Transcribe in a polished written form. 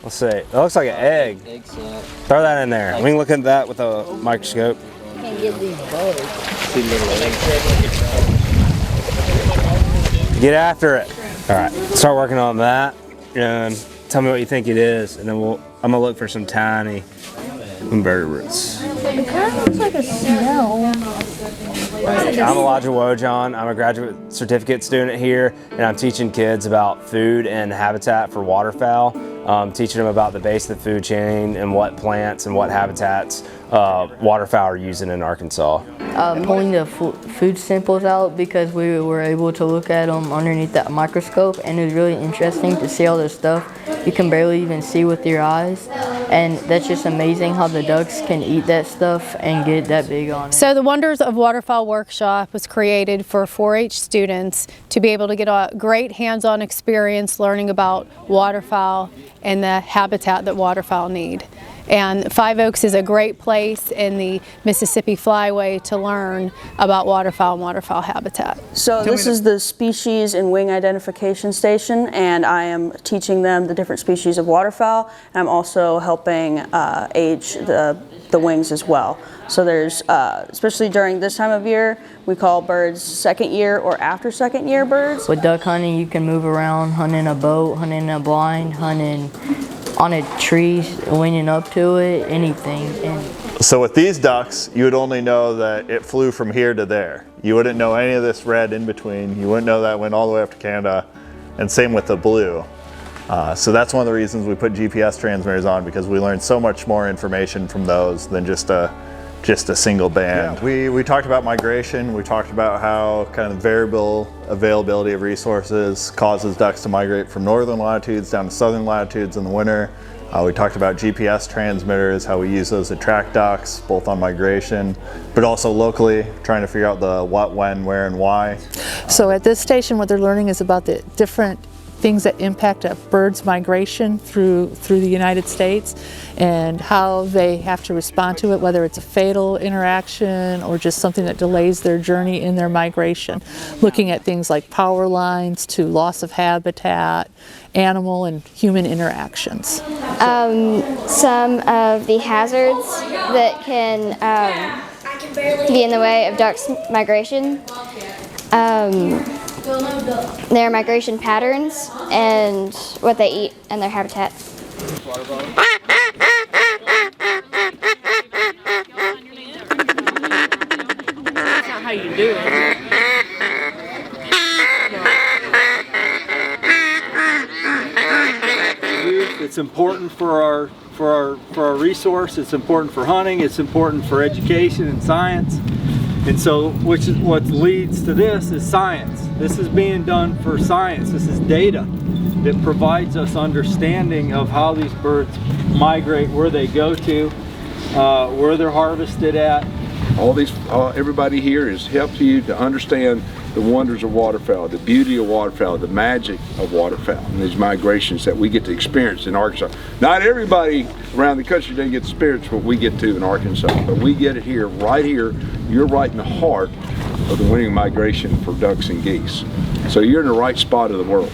Let's see. It looks like an egg. Egg sac. Throw that in there. We can look at that with a microscope. Can't get these bugs. Two little eggs. Get after it. All right, start working on that and tell me what you think it is, and then I'm gonna look for some tiny invertebrates. It kind of looks like a snail. I'm Elijah WOJOHN. I'm a graduate certificate student here, and I'm teaching kids about food and habitat for waterfowl. Teaching them about the base of the food chain and what plants and what habitats waterfowl are using in Arkansas. Pulling the food samples out because we were able to look at them underneath that microscope, and it was really interesting to see all this stuff you can barely even see with your eyes, and that's just amazing how the ducks can eat that stuff and get that big on it. So the Wonders of Waterfowl Workshop was created for 4-H students to be able to get a great hands-on experience learning about waterfowl and the habitat that waterfowl need. And Five Oaks is a great place in the Mississippi Flyway to learn about waterfowl and waterfowl habitat. So this is the species and wing identification station, and I am teaching them the different species of waterfowl, and I'm also helping age the wings as well. So there's, especially during this time of year, we call birds second year or after second year birds. With duck hunting, you can move around, hunt in a boat, hunt in a blind, hunting on a tree, winging up to it, anything. So with these ducks, you would only know that it flew from here to there. You wouldn't know any of this red in between. You wouldn't know that it went all the way up to Canada, and same with the blue. So that's one of the reasons we put GPS transmitters on, because we learned so much more information from those than just a single band. Yeah, we talked about migration. We talked about how kind of variable availability of resources causes ducks to migrate from northern latitudes down to southern latitudes in the winter. We talked about GPS transmitters, how we use those to track ducks, both on migration, but also locally, trying to figure out the what, when, where, and why. So at this station, what they're learning is about the different things that impact a bird's migration through the United States and how they have to respond to it, whether it's a fatal interaction or just something that delays their journey in their migration. Looking at things like power lines to loss of habitat, animal and human interactions. Some of the hazards that can be in the way of ducks' migration. Their migration patterns and what they eat and their habitat. That's not how you do it. It's important for our resource. It's important for hunting. It's important for education and science. And so, which is what leads to this is science. This is being done for science. This is data that provides us understanding of how these birds migrate, where they go to, where they're harvested at. Everybody here has helped you to understand the wonders of waterfowl, the beauty of waterfowl, the magic of waterfowl, and these migrations that we get to experience in Arkansas. Not everybody around the country doesn't get to experience what we get to in Arkansas, but we get it here, right here. You're right in the heart of the winter migration for ducks and geese. So you're in the right spot of the world.